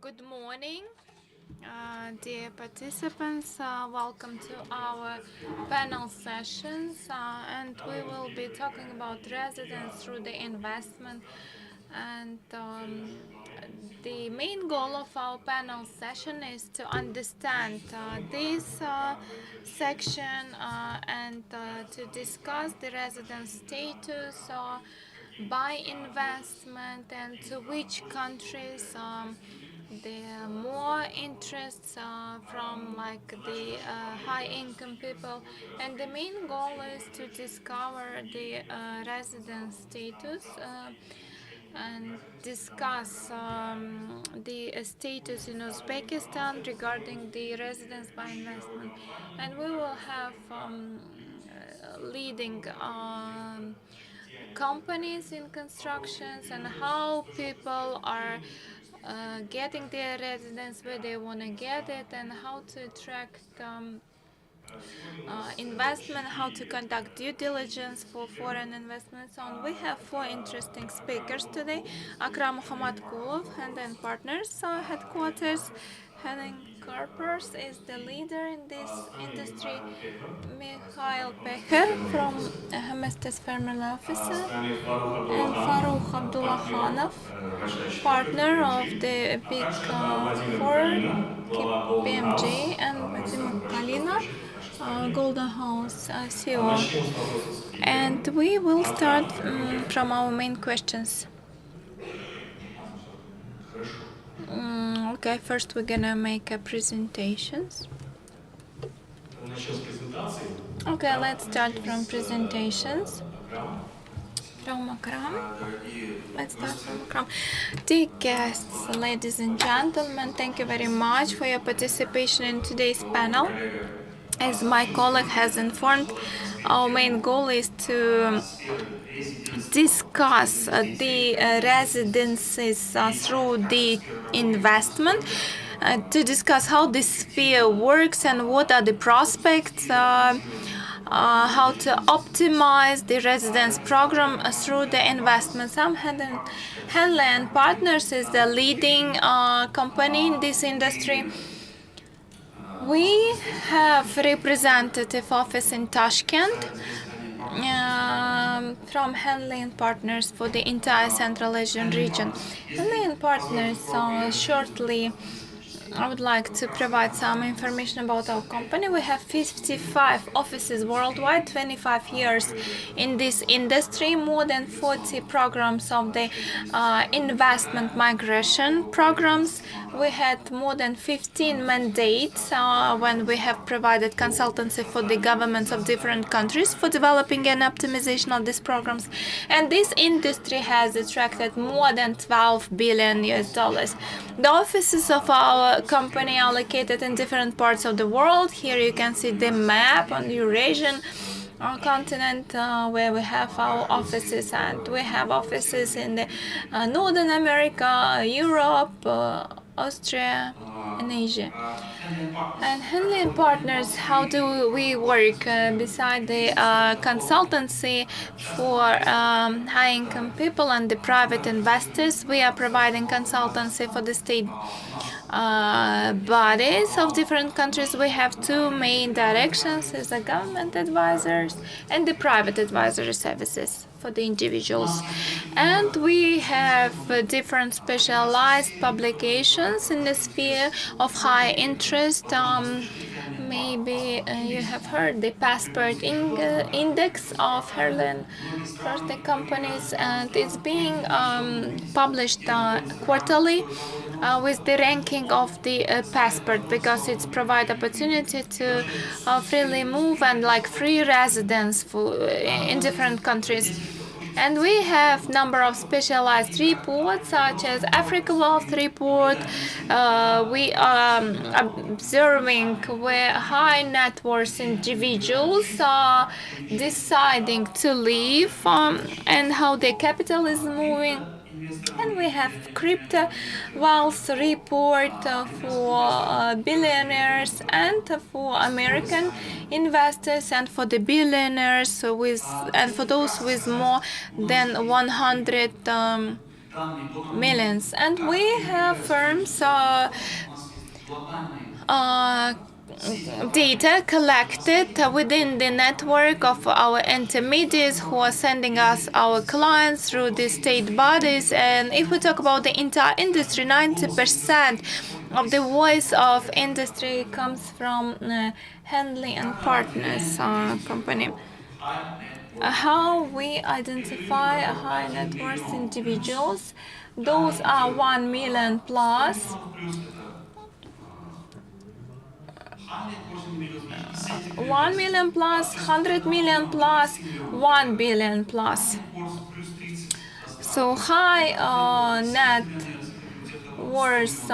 Good morning, dear participants. Welcome to our panel sessions, and we will be talking about residence through the investment. And the main goal of our panel session is to understand this section and to discuss the residence status by investment and to which countries there are more interests from like the high income people, and the main goal is to discover the residence status and discuss the status in Uzbekistan regarding the residence by investment. And we will have leading companies in constructions and how people are getting their residence, where they want to get it, and how to attract investment, how to conduct due diligence for foreign investments. On we have four interesting speakers today. Akram Muhammadkulov, Hand & Partners headquarters. Henning Karpers is the leader in this industry. Mikhail Pecher from Hemestes Family Officer, and Farukh Abdullahkhanov, partner of the Big Four, KPMG, and Maxim Kalina, Golden House CEO. And we will start from our main questions. Okay, first we're gonna make a presentations. Okay, let's start from presentations. From Akram. Let's start from Akram. Dear guests, ladies and gentlemen, thank you very much for your participation in today's panel. As my colleague has informed, our main goal is to discuss the residences through the investment, to discuss how this sphere works and what are the prospects, how to optimize the residence program through the investment. Henley & Partners is the leading company in this industry. We have representative office in Tashkent from Henley & Partners for the entire Central Asian region. Henley & Partners shortly I would like to provide some information about our company. We have 55 offices worldwide, 25 years in this industry, more than 40 programs of the investment migration programs. We had more than 15 mandates when we have provided consultancy for the governments of different countries for developing and optimization of these programs. And this industry has attracted more than 12 billion US dollars. The offices of our company are located in different parts of the world. Here you can see the map on the Eurasian continent where we have our offices, and we have offices in the Northern America, Europe, Austria, and Asia. And Henley & Partners, how do we work? Beside the consultancy for high-income people and the private investors, we are providing consultancy for the state bodies of different countries. We have two main directions: is the government advisors and the private advisory services for the individuals. And we have different specialized publications in the sphere of high interest. Maybe you have heard the Passport Index of Herlin first the companies, and it's being published quarterly with the ranking of the passport, because it's provide opportunity to freely move and like free residence for in different countries. And we have number of specialized reports, such as Africa Wealth Report. We are observing where high net worth individuals are deciding to live and how their capital is moving. And we have Crypto Wealth Report for billionaires and for American investors, and for the billionaires and for those with more than 100 millions. And we have firms uh, data collected within the network of our intermediaries who are sending us our clients through the state bodies. And if we talk about the entire industry, 90% of the voice of industry comes from Henley and Partners company. How we identify high net worth individuals? Those are 1 million plus. 1 million plus, 100 million plus, 1 billion plus. So high net worth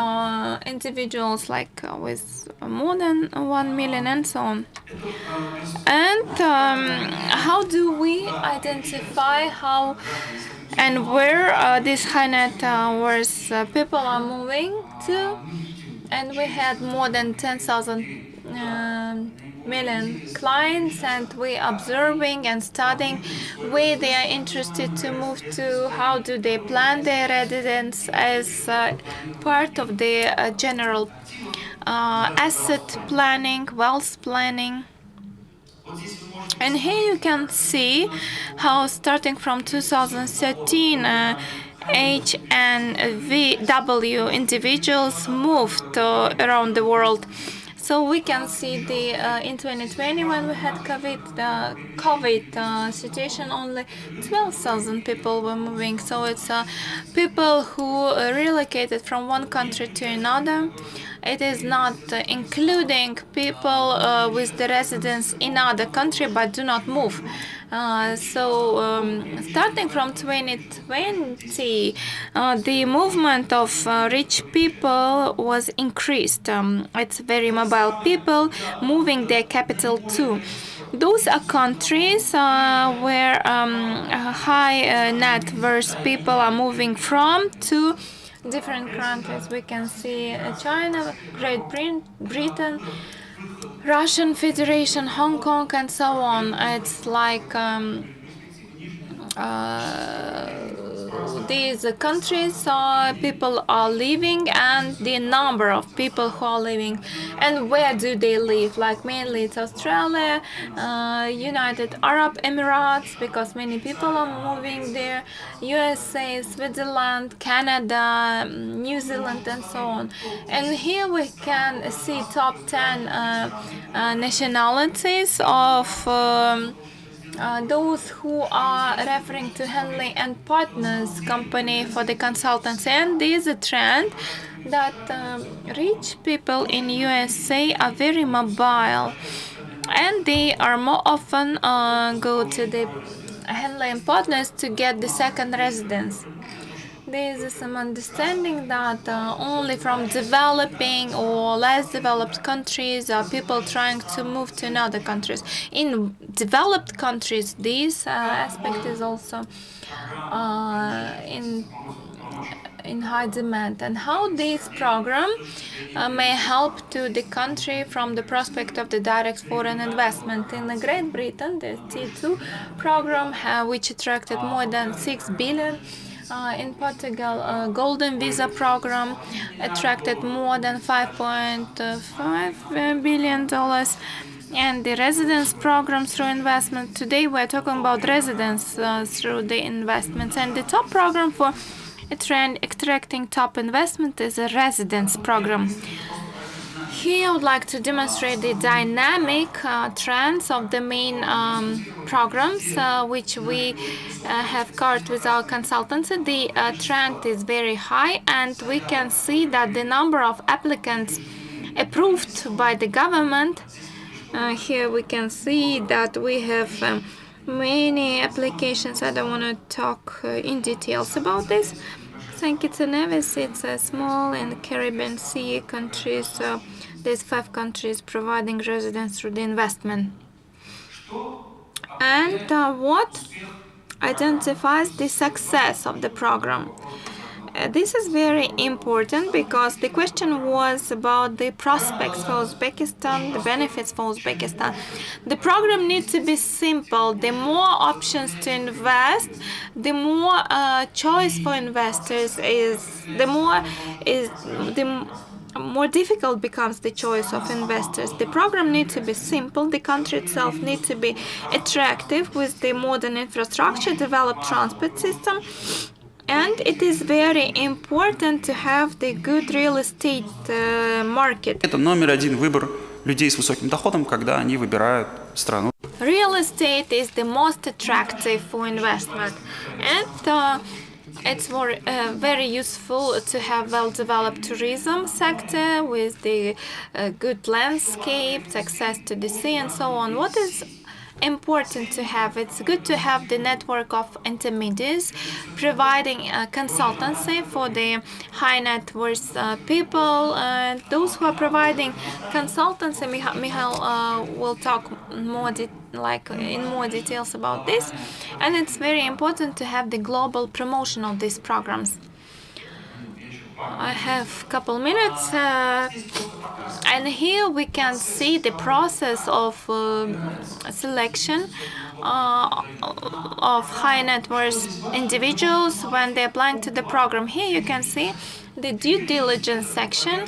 individuals like with more than 1 million and so on. And how do we identify how and where these high net worth people are moving to? And we had more than 10,000 million clients, and we observing and studying where they are interested to move to, how do they plan their residence as part of the general asset planning, wealth planning. And here you can see how starting from 2013 HNVW individuals moved around the world. So we can see the in 2020 when we had COVID situation, only 12,000 people were moving. So it's people who relocated from one country to another. It is not including people with the residence in other country but do not move. Starting from 2020, the movement of rich people was increased. It's very mobile people moving their capital too. Those are countries where high net worth people are moving from to different countries. We can see China, Great Britain, Russian Federation, Hong Kong, and so on. It's like these countries people are living and the number of people who are living and where do they live, like mainly it's Australia, United Arab Emirates, because many people are moving there, USA, Switzerland, Canada, New Zealand, and so on. And here we can see top 10 nationalities of those who are referring to Henley and Partners company for the consultancy. And there is a trend that rich people in USA are very mobile and they are more often go to the Henley and Partners to get the second residence. There is some understanding that only from developing or less developed countries are people trying to move to another countries. In developed countries, this aspect is also in high demand. And how this program may help to the country from the prospect of the direct foreign investment. In Great Britain, the T2 program, which attracted more than 6 billion. In Portugal, Golden Visa program attracted more than $5.5 billion. And the residence program through investment. Today we're talking about residence through the investments. And the top program for attracting top investment is a residence program. Here I would like to demonstrate the dynamic trends of the main programs which we have covered with our consultancy. The trend is very high and we can see that the number of applicants approved by the government, here we can see that we have many applications. I don't want to talk in details about this. St. Kitts and Nevis, it's a small and Caribbean Sea countries. There's 5 countries providing residence through the investment. And what identifies the success of the program? This is very important because the question was about the prospects for Uzbekistan, the benefits for Uzbekistan. The program needs to be simple. The more options to invest, the more choice for investors is, the more difficult becomes the choice of investors. The program needs to be simple. The country itself needs to be attractive with the modern infrastructure, developed transport system. And it is very important to have the good real estate market. Это номер один выбор людей с высоким доходом, когда они выбирают страну. Real estate is the most attractive for investment, and it's very useful to have well-developed tourism sector with the good landscapes, access to the sea, and so on. What is important to have? It's good to have the network of intermediaries providing consultancy for the high net worth people. Those who are providing consultancy, Michal will talk more in more details about this. And it's very important to have the global promotion of these programs. I have a couple minutes, and here we can see the process of selection of high net worth individuals when they're applying to the program. Here you can see the due diligence section,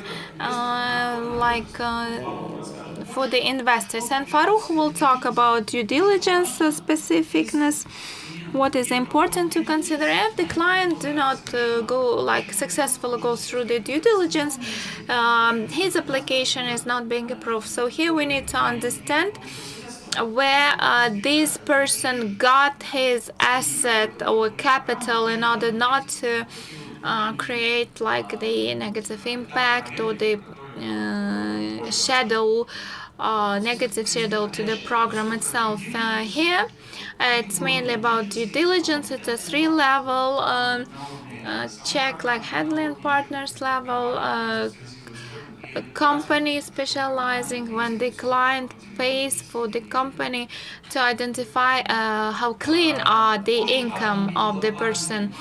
for the investors, and Farukh will talk about due diligence specificness. What is important to consider if the client do not successfully go through the due diligence, his application is not being approved. So here we need to understand where this person got his asset or capital in order not to create the negative impact or the negative shadow to the program itself. Here it's mainly about due diligence. It's a 3-level check, like Headland Partners level, a company specializing when the client pays for the company to identify how clean are the income of the person.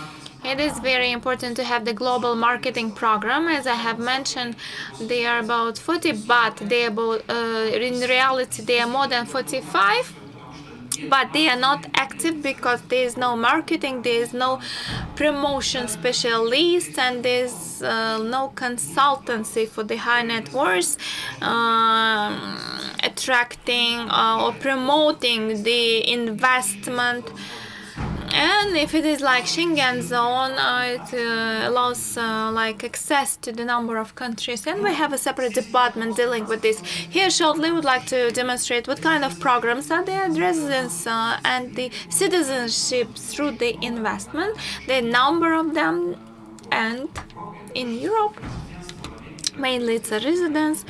It is very important to have the global marketing program. As I have mentioned, they are about 40, but they are in reality they are more than 45. But they are not active because there is no marketing, there is no promotion specialist, and there is no consultancy for the high net worth attracting or promoting the investment. And if it is like Schengen zone, it allows access to the number of countries, and we have a separate department dealing with this. Here shortly would like to demonstrate what kind of programs are there, residence and the citizenship through the investment, the number of them, and in Europe mainly it's a residence,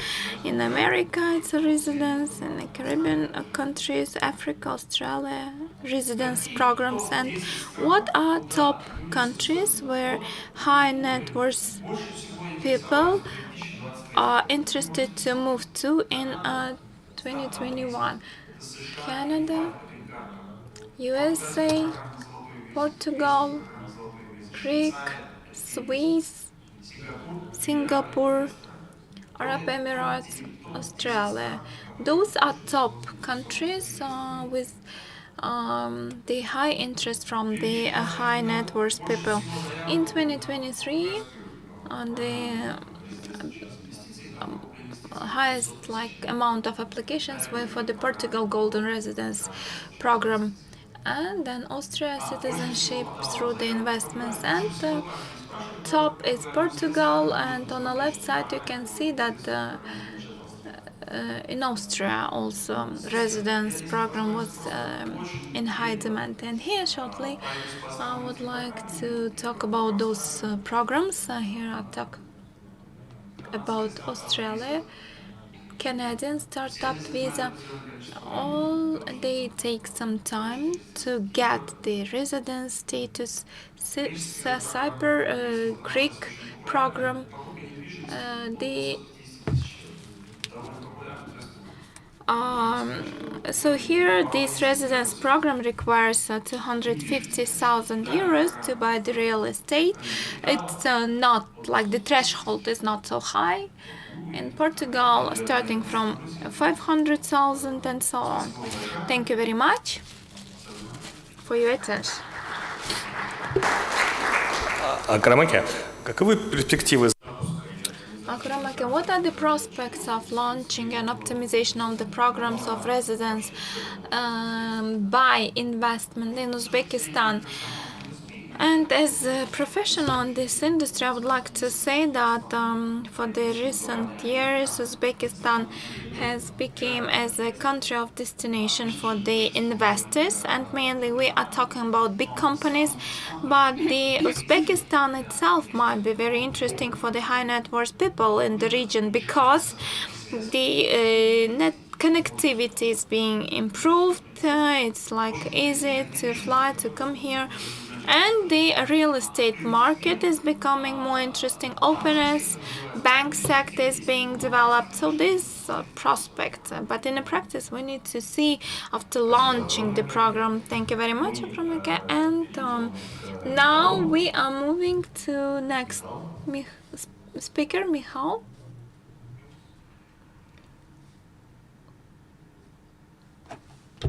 in America it's a residence, in the Caribbean countries, Africa, Australia, residence programs. And what are top countries where high net worth people are interested to move to in 2021? Canada, USA, Portugal, Greek, Swiss, Singapore, Arab Emirates, Australia. Those are top countries with the high interest from the high net worth people. In 2023, the highest amount of applications were for the Portugal Golden Residence program, and then Austria citizenship through the investments, and top is Portugal. And on the left side you can see that in Austria also residence program was in high demand. And here shortly I would like to talk about those programs. Here I'll talk about Australia. Canadian startup visa, all they take some time to get the residence status. Cyber Greek program, So here, this residence program requires 250,000 euros to buy the real estate. It's not like the threshold is not so high. In Portugal, starting from 500,000 and so on. Thank you very much for your attention. Карамаке, каковы перспективы? Akuramake, what are the prospects of launching and optimization of the programs of residence by investment in Uzbekistan? And as a professional in this industry, I would like to say that for the recent years, Uzbekistan has become as a country of destination for the investors, and mainly we are talking about big companies, but the Uzbekistan itself might be very interesting for the high net worth people in the region because the net connectivity is being improved. It's like easy to fly to come here. And the real estate market is becoming more interesting. Openness, bank sector is being developed. So this prospect, but in the practice, we need to see after launching the program. Thank you very much, Akramika. And now we are moving to next speaker, Michal.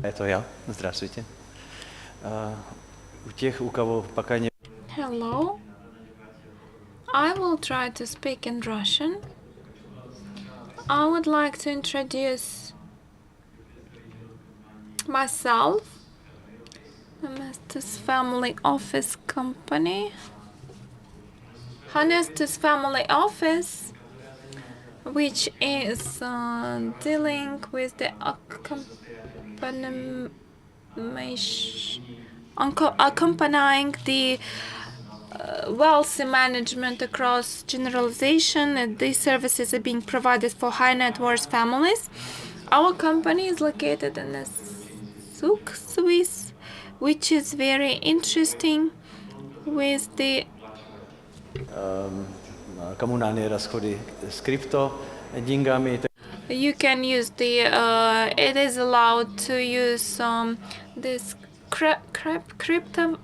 Это я. Здравствуйте. У тех, у кого пока не... Hello. I will try to speak in Russian. I would like to introduce myself. Honestus Family Office Company. Honestus Family Office, which is dealing with the accompanying the wealthy management across generalization, and these services are being provided for high net worth families. Our company is located in Zug, Swiss, which is very interesting with the komunální расходы с крипто деньгами. You can use the it is allowed to use this crypto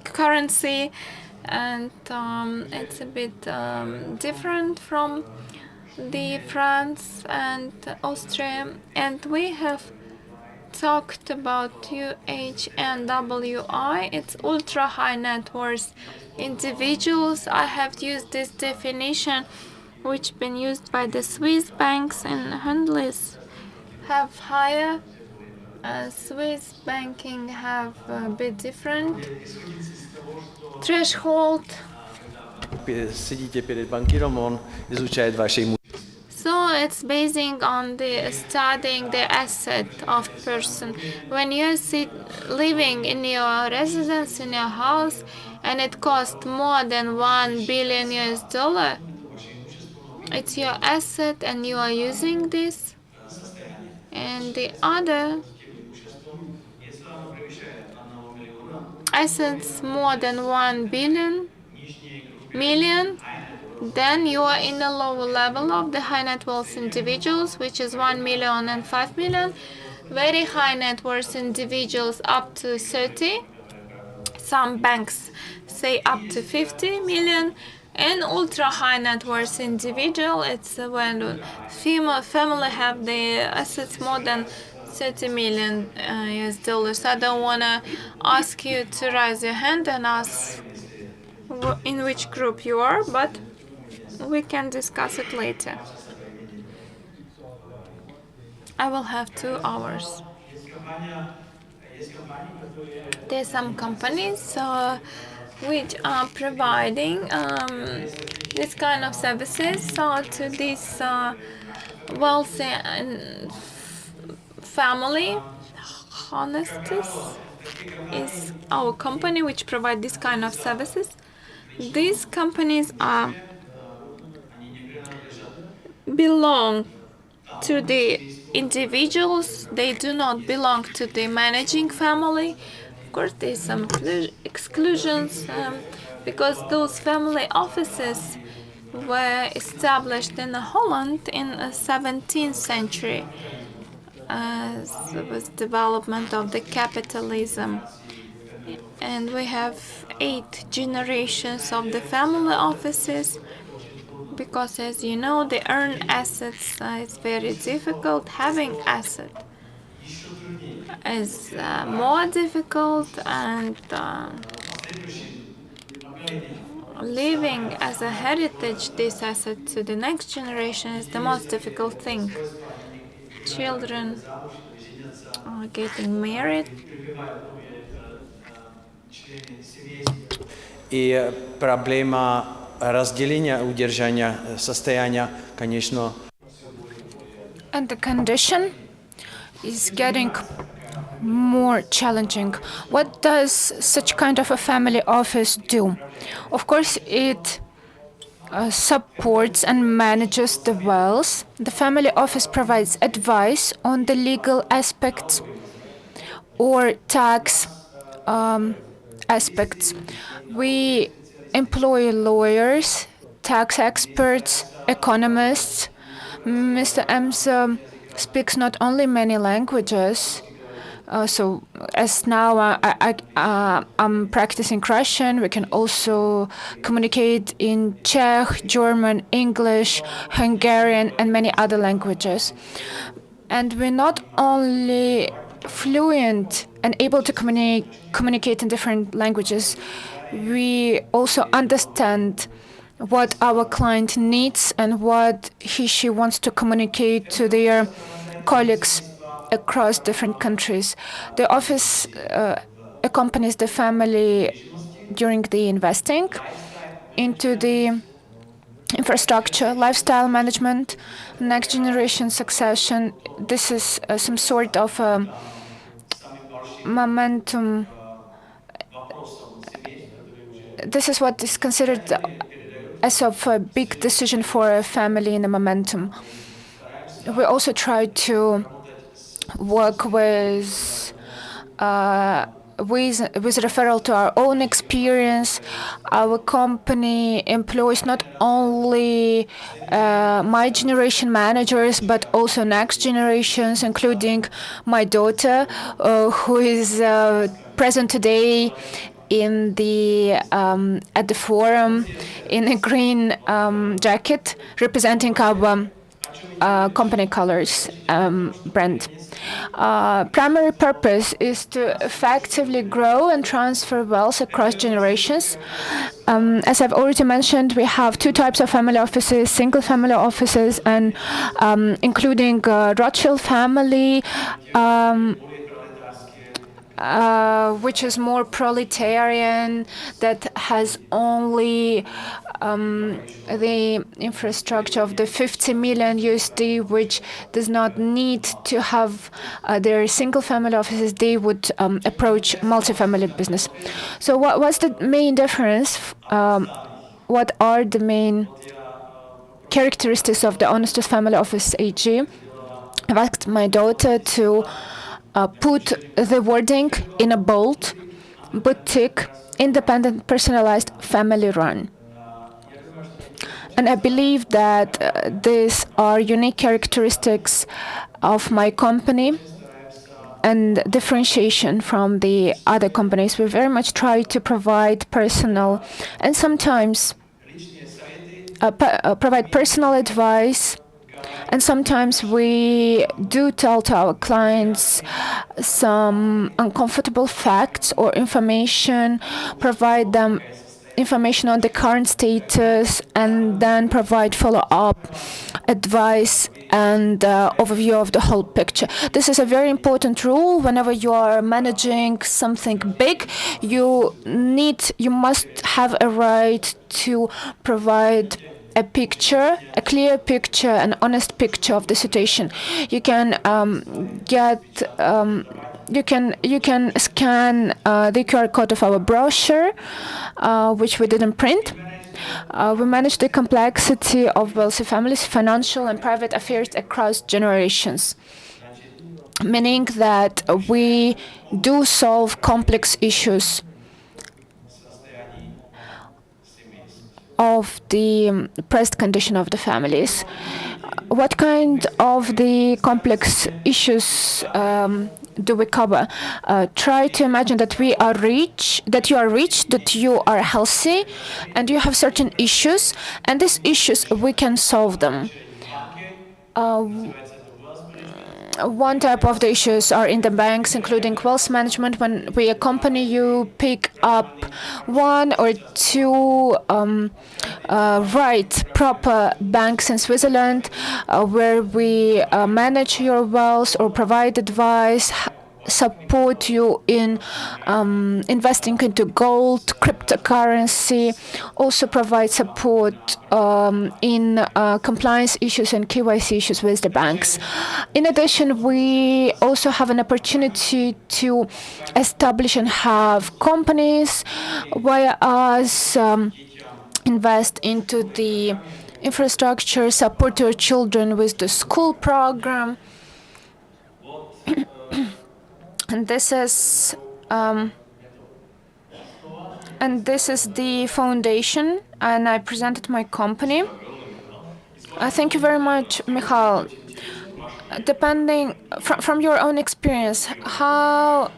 currency, and it's a bit different from the France and Austria. And we have talked about UHNWI. It's ultra high net worth individuals. I have used this definition, which been used by the Swiss banks, and Handels have higher. Swiss banking have a bit different threshold. Sedíte před bankírom, on изучает ваши имущества. So it's basing on the studying the asset of person. When you're living in your residence, in your house, and it costs more than $1 billion US, it's your asset and you are using this. And the other assets more than 1 million, then you are in the lower level of the high net worth individuals, which is 1 million and 5 million. Very high net worth individuals up to 30. Some banks say up to 50 million. And ultra high net worth individual, it's when family have the assets more than 30 million US. I don't want to ask you to raise your hand and ask in which group you are, but we can discuss it later. I will have 2 hours. There are some companies which are providing this kind of services to this wealthy family. Honestus is our company which provide this kind of services. These companies belong to the individuals. They do not belong to the managing family. Of course, there's some exclusions because those family offices were established in Holland in the 17th century as with development of the capitalism. And we have 8 generations of the family offices because, as you know, the earn assets is very difficult. Having asset is more difficult, and leaving as a heritage this asset to the next generation is the most difficult thing. Children are getting married. И проблема разделения, удержания состояния, конечно, And the condition is getting more challenging. What does such kind of a family office do? Of course, it supports and manages the wealth. The family office provides advice on the legal aspects or tax aspects. We employ lawyers, tax experts, economists. Mr. Ems speaks not only many languages. So as now I'm practicing Russian, we can also communicate in Czech, German, English, Hungarian, and many other languages. And we're not only fluent and able to communicate in different languages, we also understand what our client needs and what she wants to communicate to their colleagues across different countries. The office accompanies the family during the investing into the infrastructure, lifestyle management, next generation succession. This is some sort of momentum. This is what is considered as of a big decision for a family in a momentum. We also try to work with referral to our own experience. Our company employs not only my generation managers, but also next generations, including my daughter, who is present today in the at the forum in a green jacket representing our company colors brand. Primary purpose is to effectively grow and transfer wealth across generations. As I've already mentioned, we have 2 types of family offices: single family offices and including Rothschild family, which is more proletarian, that has only the infrastructure of the 50 million USD, which does not need to have their single family offices. They would approach multi-family business. So what's the main difference? What are the main characteristics of the Honestus Family Office AG? I've asked my daughter to put the wording in a bold, boutique, independent, personalized, family run. And I believe that these are unique characteristics of my company and differentiation from the other companies. We very much try to provide personal and sometimes provide personal advice. And sometimes we do tell to our clients some uncomfortable facts or information, provide them information on the current status, and then provide follow-up advice and overview of the whole picture. This is a very important rule. Whenever you are managing something big, you must have a right to provide a picture, a clear picture, an honest picture of the situation. You can you can scan the QR code of our brochure, which we didn't print. We manage the complexity of wealthy families' financial and private affairs across generations, meaning that we do solve complex issues of the present condition of the families. What kind of the complex issues do we cover? Try to imagine that we are rich, that you are rich, that you are healthy, and you have certain issues, and these issues, we can solve them. One type of the issues are in the banks, including wealth management. When we accompany you, pick up one or two right proper banks in Switzerland, where we manage your wealth or provide advice, support you in investing into gold, cryptocurrency, also provide support in compliance issues and KYC issues with the banks. In addition, we also have an opportunity to establish and have companies via us invest into the infrastructure, support your children with the school program. And this is the foundation, and I presented my company. Thank you very much, Michal. Depending from your own experience, how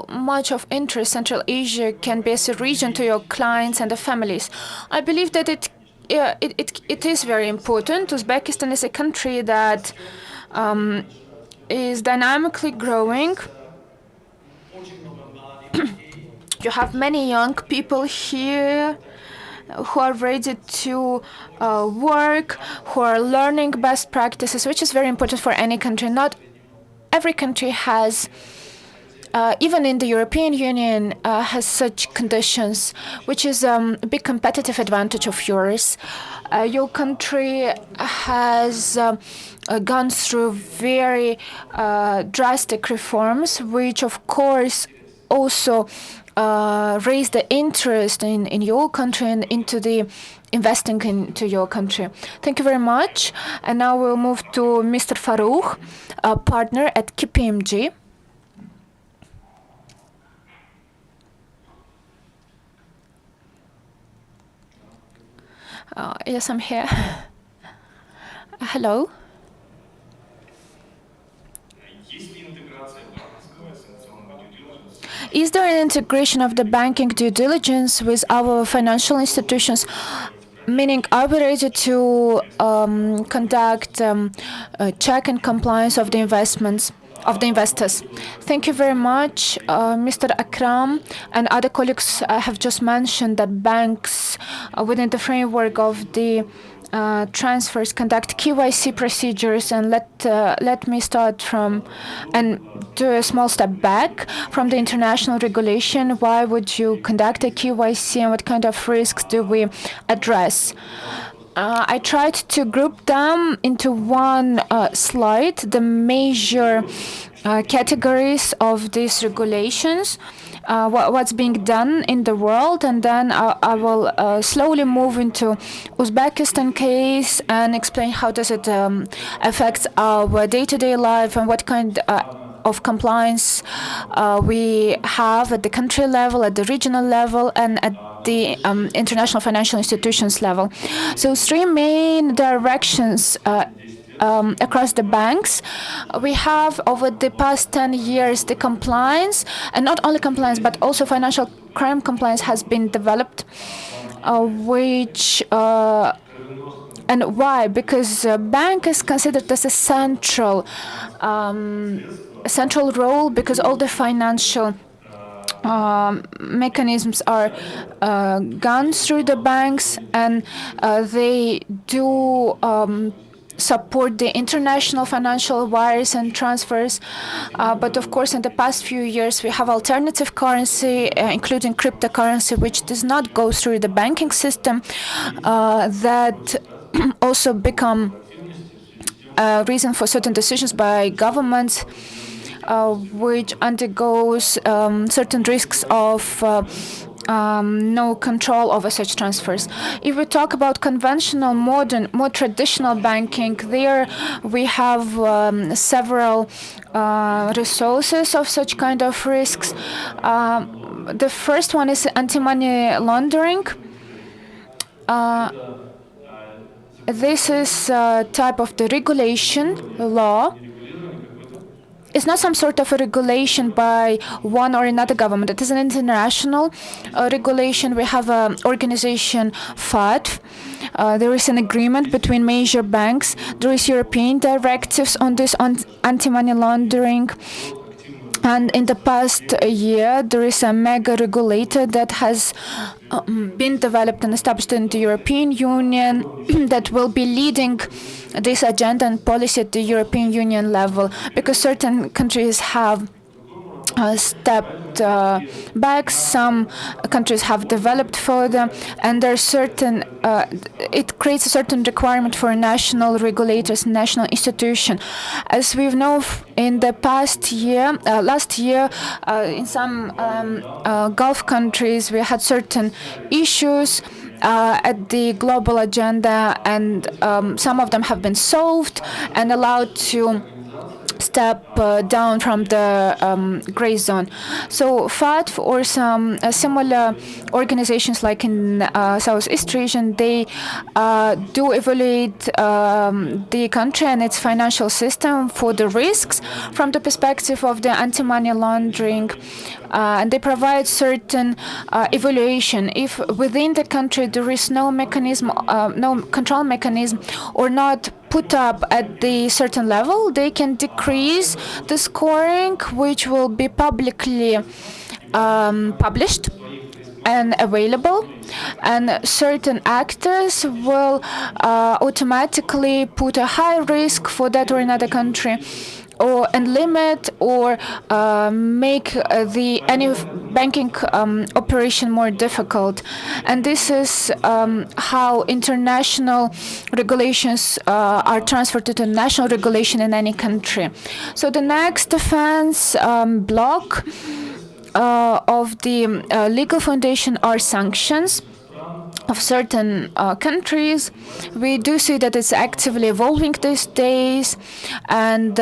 much of interest Central Asia can be as a region to your clients and the families? I believe that it is very important. Uzbekistan is a country that is dynamically growing. You have many young people here who are ready to work, who are learning best practices, which is very important for any country. Not every country has, even in the European Union, has such conditions, which is a big competitive advantage of yours. Your country has gone through very drastic reforms, which of course also raise the interest in your country and into the investing into your country. Thank you very much. And now we'll move to Mr. Farouk, a partner at KPMG. Yes, I'm here. Hello. Is there an integration of the banking due diligence with our financial institutions? Meaning, are we ready to conduct check and compliance of the investments of the investors? Thank you very much, Mr. Akram and other colleagues have just mentioned that banks, within the framework of the transfers, conduct KYC procedures, and let me start from and do a small step back from the international regulation. Why would you conduct a KYC, and what kind of risks do we address? I tried to group them into one slide, the major categories of these regulations, what's being done in the world, and then I will slowly move into Uzbekistan case and explain how does it affect our day-to-day life and what kind of compliance we have at the country level, at the regional level, and at the international financial institutions level. So three main directions across the banks. We have, over the past 10 years, the compliance, and not only compliance, but also financial crime compliance has been developed, which and why? Because bank is considered as a central role, because all the financial mechanisms are gone through the banks, and they do support the international financial wires and transfers. But of course, in the past few years, we have alternative currency, including cryptocurrency, which does not go through the banking system, that also become a reason for certain decisions by governments, which undergoes certain risks of no control over such transfers. If we talk about conventional, modern, more traditional banking, there we have several resources of such kind of risks. The first one is anti-money laundering. this is a type of the regulation law. It's not some sort of a regulation by one or another government. It is an international regulation. We have an organization, FATF. There is an agreement between major banks. There is European directives on this anti-money laundering. And in the past year, there is a mega regulator that has been developed and established in the European Union that will be leading this agenda and policy at the European Union level, because certain countries have stepped back, some countries have developed further, and there are certain, it creates a certain requirement for national regulators, national institution. As we know, in the past year, last year, in some Gulf countries, we had certain issues at the global agenda, and some of them have been solved and allowed to step down from the gray zone. So FATF or some similar organizations like in Southeast region, they do evaluate the country and its financial system for the risks from the perspective of the anti-money laundering, and they provide certain evaluation. If within the country there is no mechanism, no control mechanism, or not put up at the certain level, they can decrease the scoring, which will be publicly published and available, and certain actors will automatically put a high risk for that or another country, or and limit or make any banking operation more difficult. And this is how international regulations are transferred to the national regulation in any country. So the next defense block of the legal foundation are sanctions of certain countries. We do see that it's actively evolving these days, and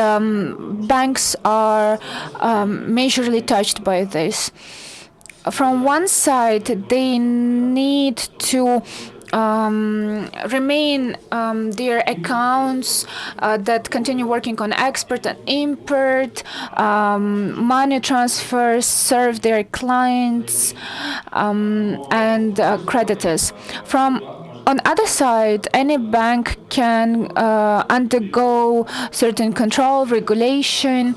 banks are majorly touched by this. From one side, they need to remain their accounts that continue working on export and import, money transfers, serve their clients and creditors. On other side, any bank can undergo certain control, regulation,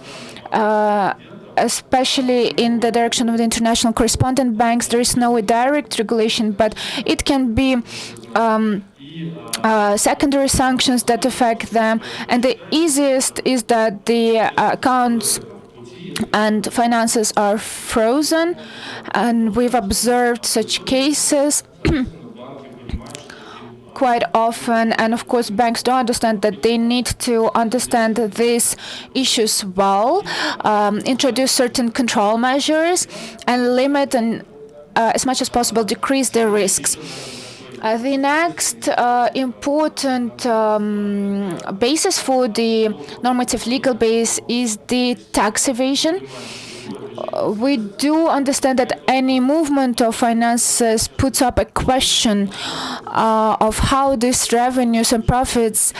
especially in the direction of the international correspondent banks. There is no direct regulation, but it can be secondary sanctions that affect them. And the easiest is that the accounts and finances are frozen, and we've observed such cases quite often. And of course, banks don't understand that they need to understand these issues well, introduce certain control measures, and limit and as much as possible decrease their risks. The next important basis for the normative legal base is the tax evasion. We do understand that any movement of finances puts up a question of how these revenues and profits,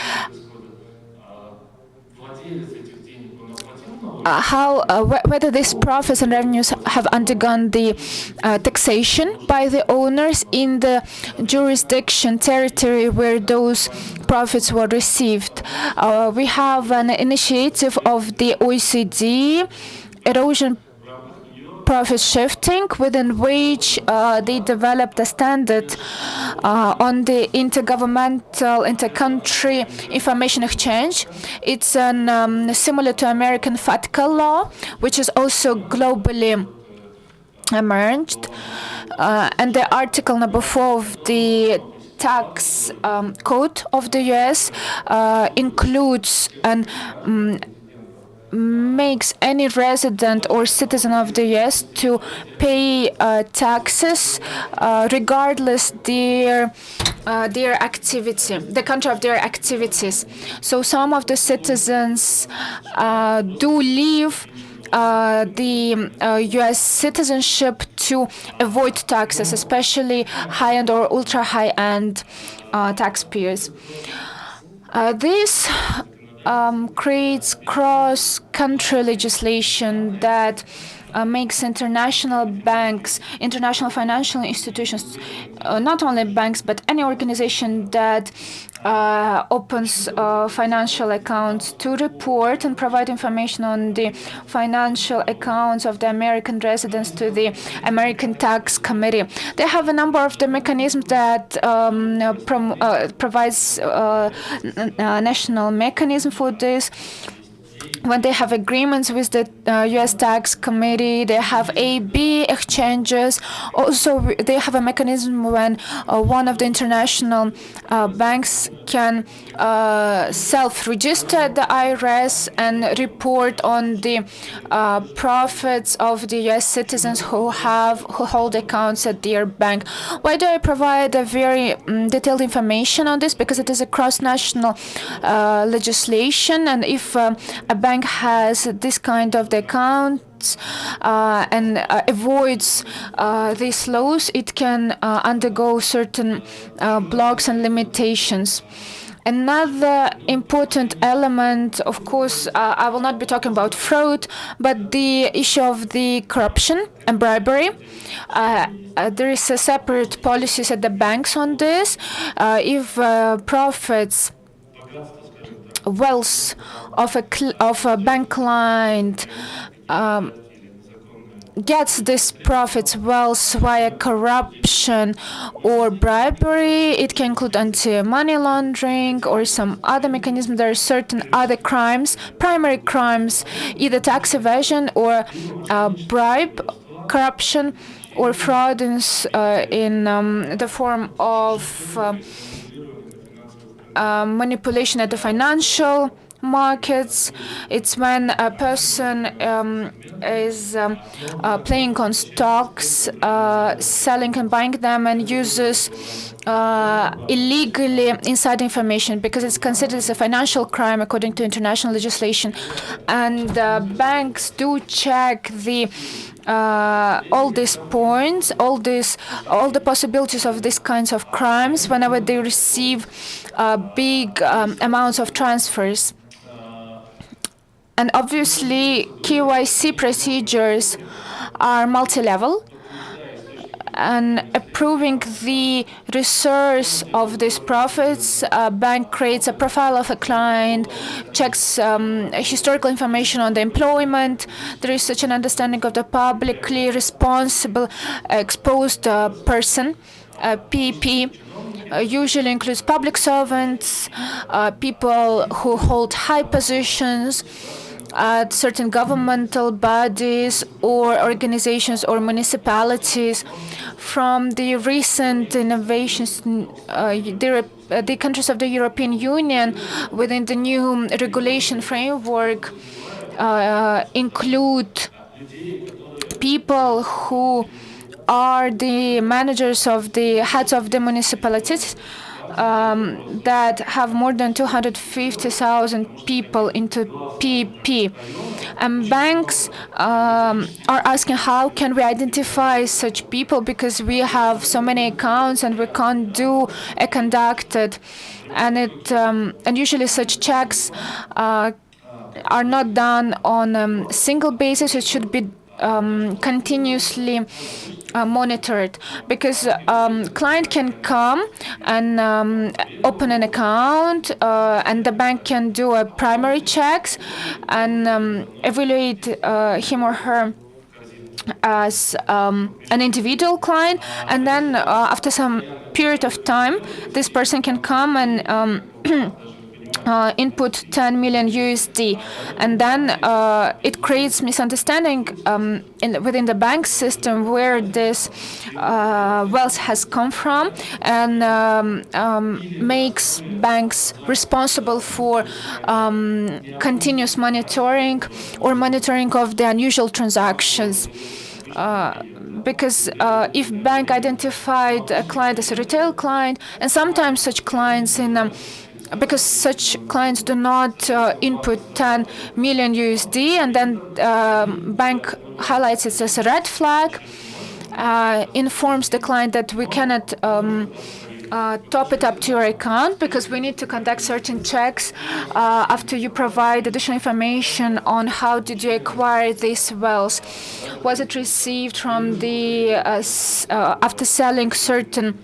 whether these profits and revenues have undergone the taxation by the owners in the jurisdiction, territory where those profits were received. We have an initiative of the OECD, erosion profit shifting, within which they developed a standard on the intergovernmental, intercountry information exchange. It's similar to American FATCA law, which is also globally emerged. And the article number 4 of the tax code of the US includes and makes any resident or citizen of the US to pay taxes regardless their activity, the country of their activities. So some of the citizens do live U.S. citizenship to avoid taxes, especially high-end or ultra-high-end taxpayers. This creates cross-country legislation that makes international banks, international financial institutions, not only banks, but any organization that opens financial accounts to report and provide information on the financial accounts of the American residents to the American Tax Committee. They have a number of the mechanisms that provides national mechanism for this. When they have agreements with the U.S. Tax Committee, they have A/B exchanges. Also, they have a mechanism when one of the international banks can self-register at the IRS and report on the profits of the U.S. citizens who hold accounts at their bank. Why do I provide a very detailed information on this? Because it is a cross-national legislation, and if a bank has this kind of the accounts and avoids these laws, it can undergo certain blocks and limitations. Another important element, of course, I will not be talking about fraud, but the issue of the corruption and bribery. There is a separate policies at the banks on this. If profits, wealth of a bank client gets this profits, wealth via corruption or bribery, it can include anti-money laundering or some other mechanism. There are certain other crimes, primary crimes, either tax evasion or bribe, corruption or fraud in the form of manipulation at the financial markets. It's when a person is playing on stocks, selling and buying them, and uses illegally inside information, because it's considered as a financial crime according to international legislation. And banks do check all these points, all the possibilities of these kinds of crimes whenever they receive big amounts of transfers. And obviously, KYC procedures are multi-level, and approving the resource of these profits, a bank creates a profile of a client, checks historical information on the employment. There is such an understanding of the publicly responsible exposed person, PEP. Usually includes public servants, people who hold high positions at certain governmental bodies or organizations or municipalities. From the recent innovations, the countries of the European Union within the new regulation framework include people who are the managers of the heads of the municipalities that have more than 250,000 people into PEP. And banks are asking, how can we identify such people, because we have so many accounts and we can't do a conducted. And usually such checks are not done on a single basis. It should be continuously monitored, because client can come and open an account, and the bank can do a primary checks and evaluate him or her as an individual client, and then after some period of time, this person can come and input 10 million USD, and then it creates misunderstanding within the bank system where this wealth has come from, and makes banks responsible for continuous monitoring or monitoring of the unusual transactions. Because if bank identified a client as a retail client, and sometimes such clients in because such clients do not input 10 million USD, and then bank highlights it as a red flag, informs the client that we cannot top it up to your account because we need to conduct certain checks after you provide additional information on how did you acquire this wealth. Was it received from the after selling certain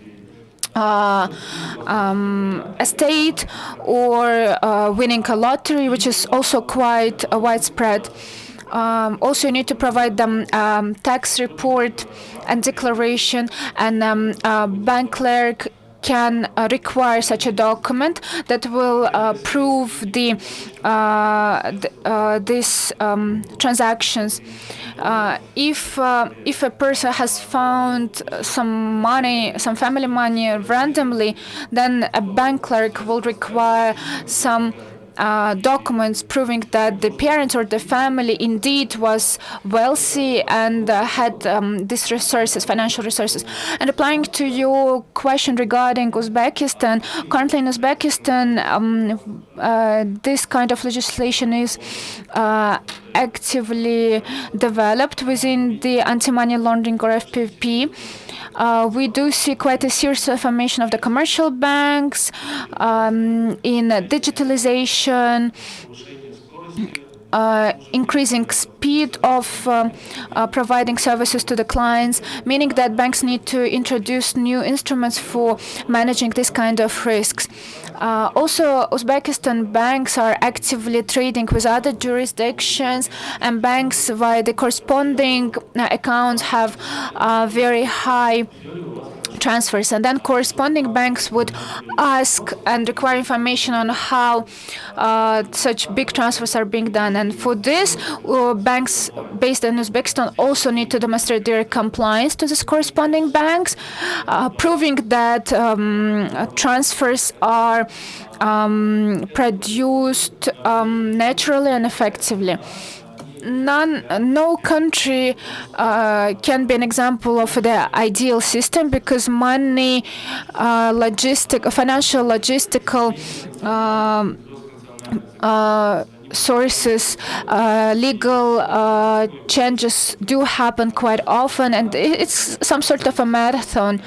estate or winning a lottery, which is also quite widespread. Also, you need to provide them tax report and declaration, and bank clerk can require such a document that will prove these transactions. If a person has found some money, some family money randomly, then a bank clerk will require some documents proving that the parents or the family indeed was wealthy and had these resources, financial resources. And applying to your question regarding Uzbekistan, currently in Uzbekistan, this kind of legislation is actively developed within the anti-money laundering or FPP. We do see quite a serious reformation of the commercial banks in digitalization, increasing speed of providing services to the clients, meaning that banks need to introduce new instruments for managing this kind of risks. Also, Uzbekistan banks are actively trading with other jurisdictions, and banks via the corresponding accounts have very high transfers, and then corresponding banks would ask and require information on how such big transfers are being done. And for this, banks based in Uzbekistan also need to demonstrate their compliance to these corresponding banks, proving that transfers are produced naturally and effectively. No country can be an example of the ideal system because money, financial logistical sources, legal changes do happen quite often, and it's some sort of a marathon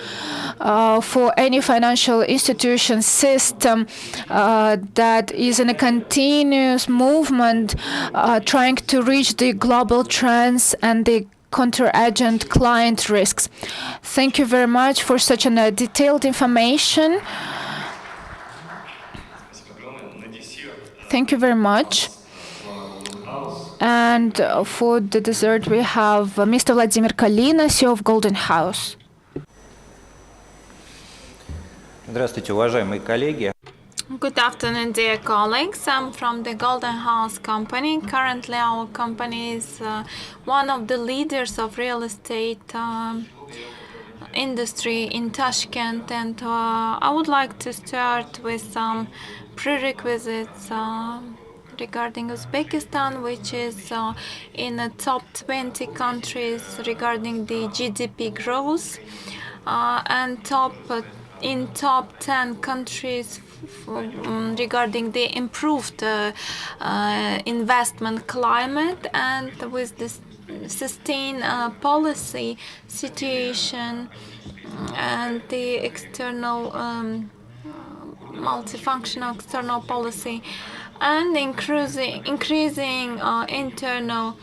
for any financial institution system that is in a continuous movement trying to reach the global trends and the counter-agent client risks. Thank you very much for such a detailed information. Thank you very much. And for the dessert, we have Mr. Vladimir Kalina, CEO of Golden House. Здравствуйте, уважаемые коллеги. Good afternoon, dear colleagues. I'm from the Golden House company. Currently, our company is one of the leaders of real estate industry in Tashkent, and I would like to start with some prerequisites regarding Uzbekistan, which is in the top 20 countries regarding the GDP growth, and in top 10 countries regarding the improved investment climate, and with this sustained policy situation and the external multifunctional external policy, and increasing internal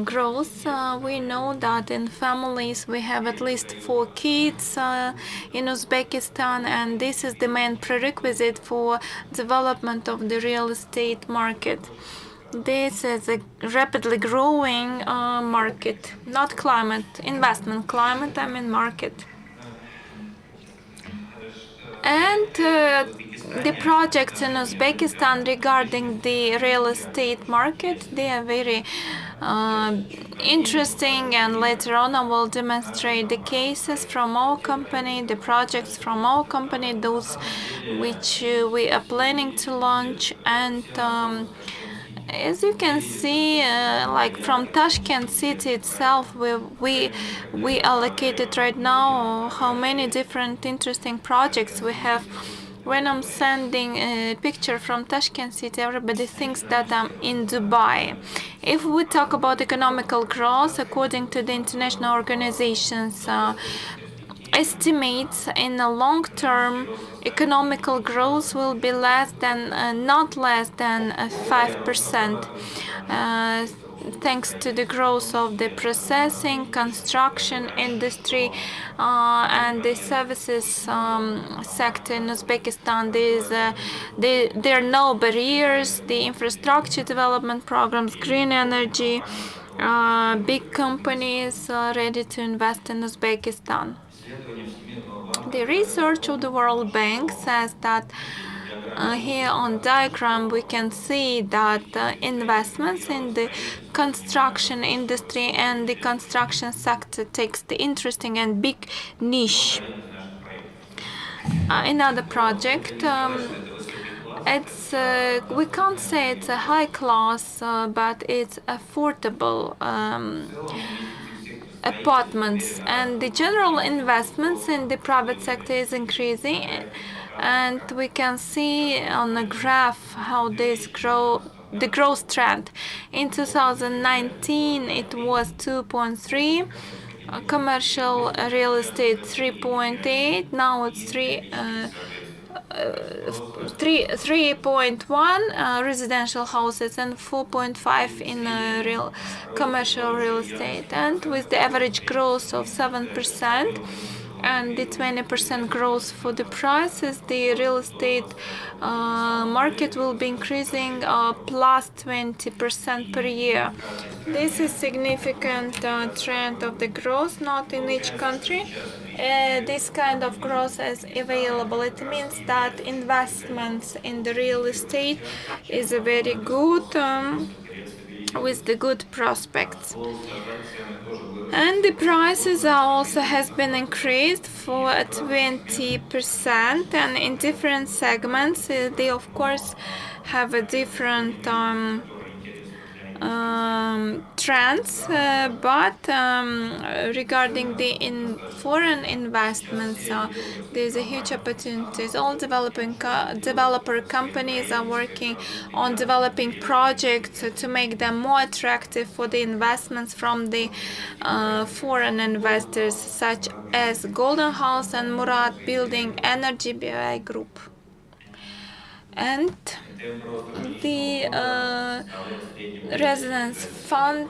growth. We know that in families we have at least 4 kids in Uzbekistan, and this is the main prerequisite for development of the real estate market. This is a rapidly growing market, not climate, investment climate, I mean market. And the projects in Uzbekistan regarding the real estate market, they are very interesting, and later on I will demonstrate the cases from our company, the projects from our company, those which we are planning to launch. And as you can see, like from Tashkent city itself, we allocated right now how many different interesting projects we have when I'm sending a picture from Tashkent city, everybody thinks that I'm in Dubai. If we talk about economical growth, according to the international organizations, estimates in the long term, economical growth will be not less than 5%. Thanks to the growth of the processing, construction industry, and the services sector in Uzbekistan, there are no barriers. The infrastructure development programs, green energy, big companies are ready to invest in Uzbekistan. The research of the World Bank says that here on diagram we can see that investments in the construction industry and the construction sector takes the interesting and big niche. Another project, it's we can't say it's a high class, but it's affordable apartments, and the general investments in the private sector is increasing, and we can see on the graph how the growth trend. In 2019 it was 2.3, commercial real estate 3.8, now it's 3.1 residential houses and 4.5 in commercial real estate, and with the average growth of 7% and the 20% growth for the prices, the real estate market will be increasing plus 20% per year. This is significant trend of the growth, not in each country. This kind of growth is available. It means that investments in the real estate is a very good with the good prospects. And the prices also has been increased for 20%, and in different segments they of course have a different trends, but regarding the foreign investments, there's a huge opportunities. All developer companies are working on developing projects to make them more attractive for the investments from the foreign investors, such as Golden House and Murat Building Energy BI Group. And the residence fund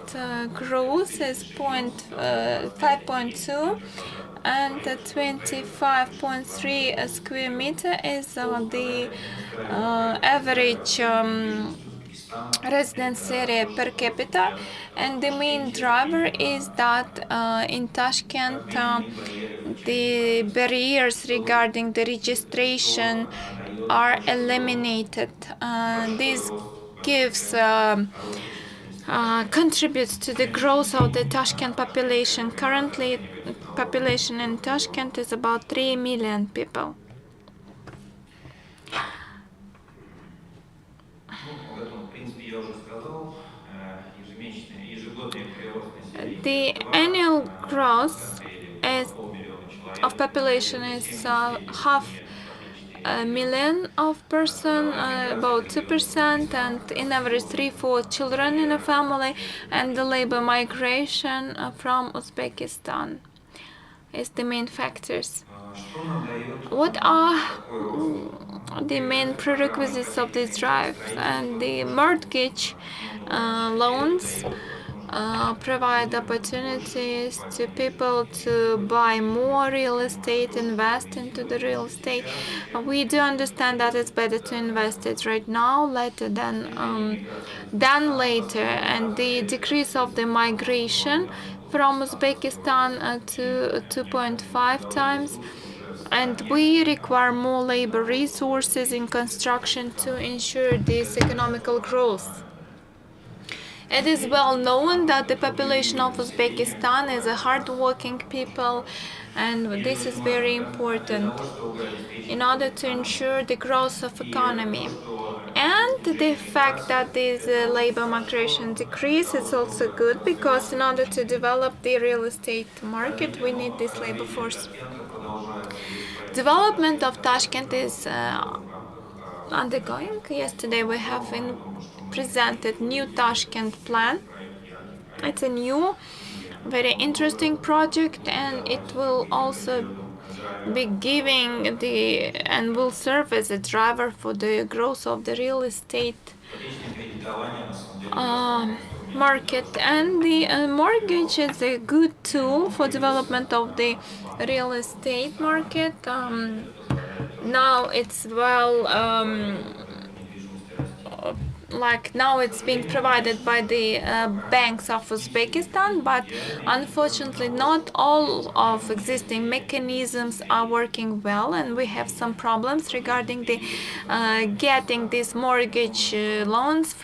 growth is 5.2, and 25.3 square meter is the average residence area per capita. And the main driver is that in Tashkent the barriers regarding the registration are eliminated. This gives contributes to the growth of the Tashkent population. Currently, population in Tashkent is about 3 million people. The annual growth of population is 500,000 of person, about 2%, and in average 3-4 children in a family, and the labor migration from Uzbekistan is the main factors. What are the main prerequisites of this drive? And the mortgage loans provide opportunities to people to buy more real estate, invest into the real estate. We do understand that it's better to invest it right now later than later, and the decrease of the migration from Uzbekistan to 2.5 times, and we require more labor resources in construction to ensure this economical growth. It is well known that the population of Uzbekistan is a hard-working people, and this is very important in order to ensure the growth of economy. And the fact that this labor migration decrease is also good, because in order to develop the real estate market we need this labor force. development of Tashkent is undergoing. Yesterday we have presented new Tashkent plan. It's a new, very interesting project, and it will also be giving and will serve as a driver for the growth of the real estate market. And the mortgage is a good tool for development of the real estate market. Now it's now it's being provided by the banks of Uzbekistan, but unfortunately not all of existing mechanisms are working well, and we have some problems regarding the getting these mortgage loans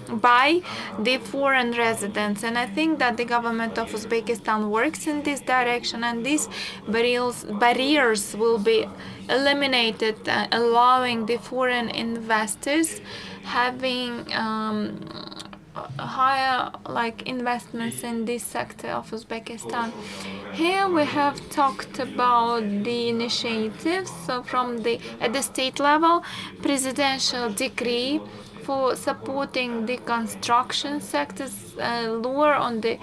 by the foreign residents. And I think that the government of Uzbekistan works in this direction, and these barriers will be eliminated, allowing the foreign investors having higher investments in this sector of Uzbekistan. Here we have talked about the initiatives at the state level, presidential decree for supporting the construction sectors, lure on the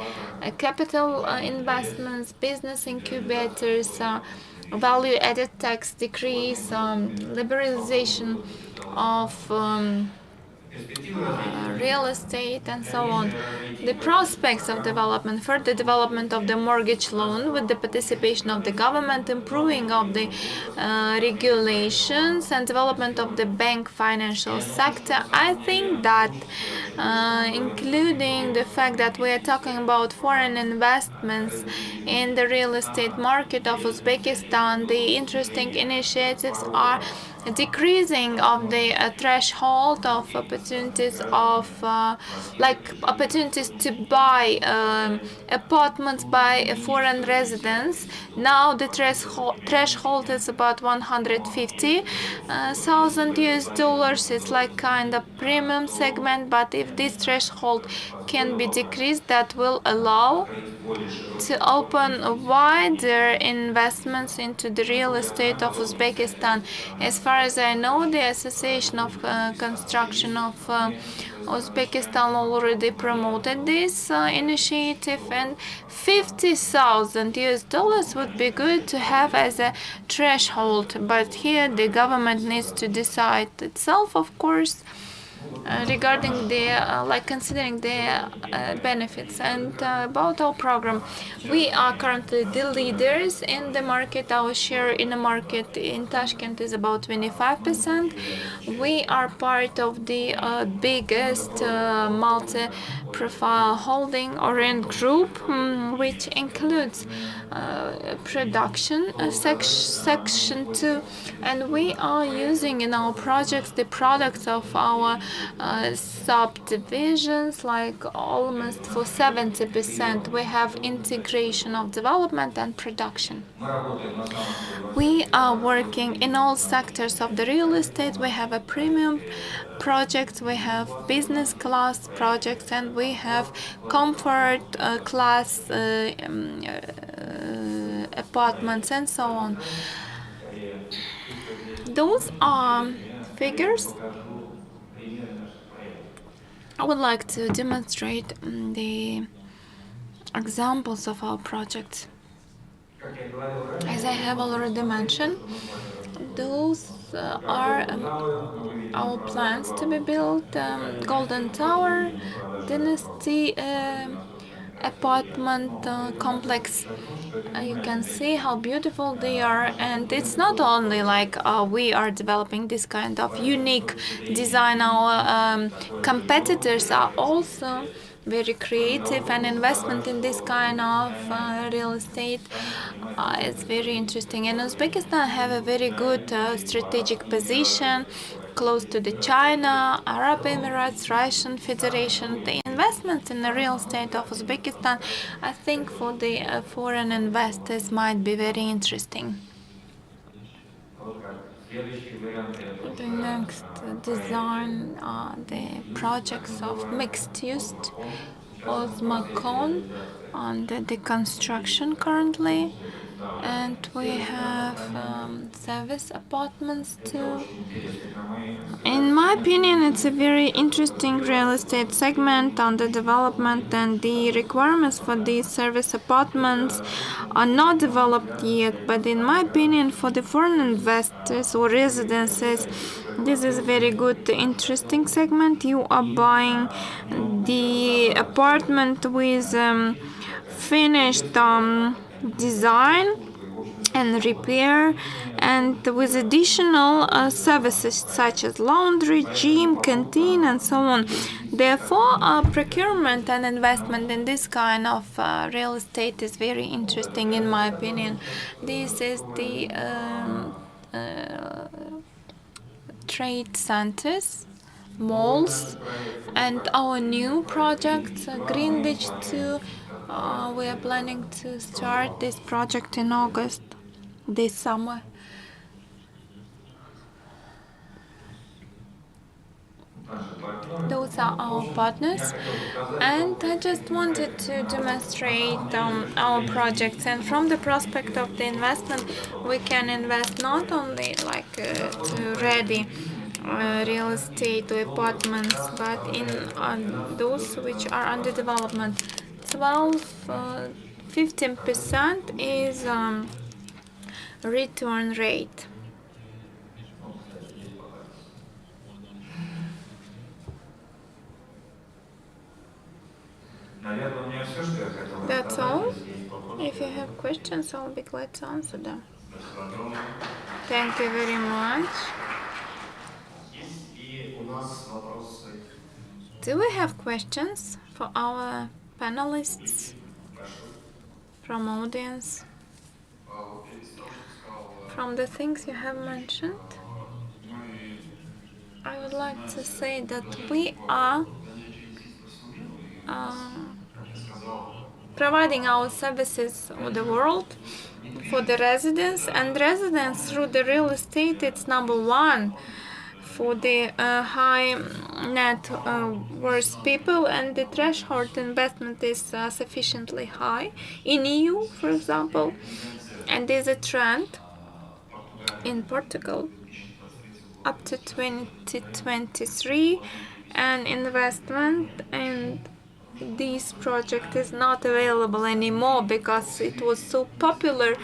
capital investments, business incubators, value-added tax decrees, liberalization of real estate, and so on. The prospects of development, further development of the mortgage loan with the participation of the government, improving of the regulations, and development of the bank financial sector. I think that including the fact that we are talking about foreign investments in the real estate market of Uzbekistan, the interesting initiatives are decreasing of the threshold of opportunities opportunities to buy apartments by foreign residents. Now the threshold is about $150,000. It's like kind of premium segment, but if this threshold can be decreased, that will allow to open wider investments into the real estate of Uzbekistan. As far as I know, the Association of Construction of Uzbekistan already promoted this initiative, and $50,000 would be good to have as a threshold. But here the government needs to decide itself, of course, regarding the considering the benefits. And about our program, we are currently the leaders in the market. Our share in the market in Tashkent is about 25%. We are part of the biggest multi-profile holding Orient Group, which includes production section 2, and we are using in our projects the products of our subdivisions, like almost for 70%. We have integration of development and production. We are working in all sectors of the real estate. We have a premium projects, we have business class projects, and we have comfort class apartments, and so on. Those are figures. I would like to demonstrate the examples of our projects. As I have already mentioned, those are our plans to be built. Golden Tower, Dynasty apartment complex. You can see how beautiful they are, and it's not only like we are developing this kind of unique design. Our competitors are also very creative, and investment in this kind of real estate is very interesting. And Uzbekistan have a very good strategic position close to the China, Arab Emirates, Russian Federation. The investments in the real estate of Uzbekistan, I think for the foreign investors might be very interesting. The next design are the projects of mixed use Ozmakon under the construction currently. and we have service apartments too. In my opinion, it's a very interesting real estate segment under development, and the requirements for these service apartments are not developed yet. But in my opinion, for the foreign investors or residences, this is a very good, interesting segment. You are buying the apartment with finished design and repair, and with additional services such as laundry, gym, canteen, and so on. Therefore, procurement and investment in this kind of real estate is very interesting, in my opinion. This is the trade centers, malls, and our new project, Greenwich 2. We are planning to start this project in August, this summer. Those are our partners, and I just wanted to demonstrate our projects. And from the prospect of the investment, we can invest not only like to ready real estate or apartments, but in those which are under development. 15% is return rate. That's all. If you have questions, I'll be glad to answer them. Thank you very much. Do we have questions for our panelists from audience? From the things you have mentioned, I would like to say that we are providing our services for the world, for the residents, and residents through the real estate, it's number one for the high net worth people, and the threshold investment is sufficiently high in EU, for example, and there's a trend in Portugal up to 2023, and investment in this project is not available anymore because it was so popular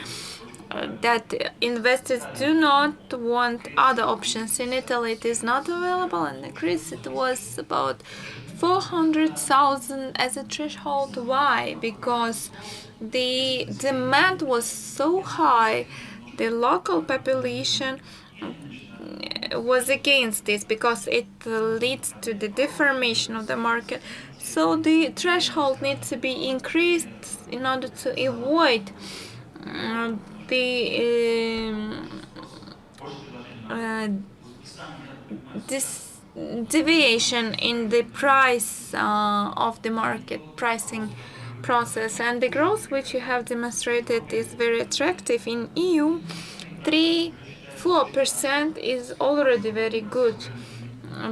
that investors do not want other options. In Italy it is not available, and in Greece it was about 400,000 as a threshold. Why? Because the demand was so high, the local population was against this because it leads to the deformation of the market. So the threshold needs to be increased in order to avoid this deviation in the price of the market pricing process. And the growth which you have demonstrated is very attractive. In EU, 3-4% is already very good.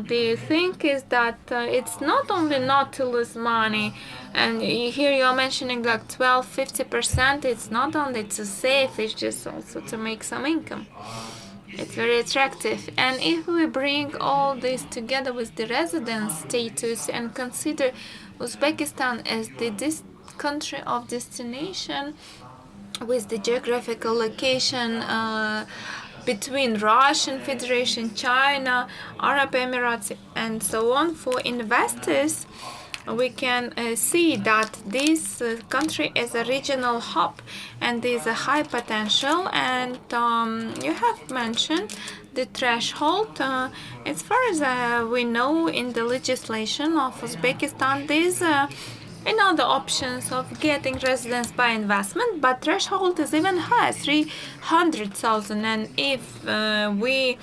The thing is that it's not only not to lose money, and here you are mentioning like 12-50%. It's not only to save, it's just also to make some income. It's very attractive. And if we bring all this together with the residence status and consider Uzbekistan as the country of destination with the geographical location between Russian Federation, China, Arab Emirates, and so on, for investors, we can see that this country is a regional hub and there is a high potential. And you have mentioned the threshold. As far as we know, in the legislation of Uzbekistan, there is another options of getting residence by investment, but threshold is even higher, 300,000. And if we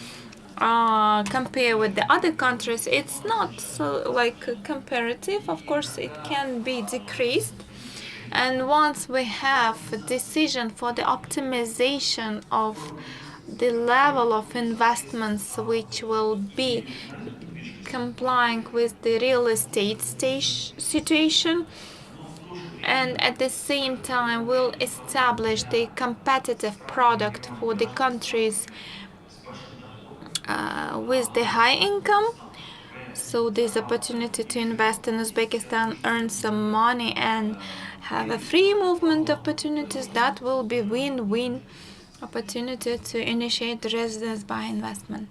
compare with the other countries, it's not so like comparative. Of course, it can be decreased. And once we have a decision for the optimization of the level of investments which will be complying with the real estate situation, and at the same time will establish the competitive product for the countries with the high income. So there's opportunity to invest in Uzbekistan, earn some money, and have a free movement opportunities. That will be win-win opportunity to initiate residence by investment.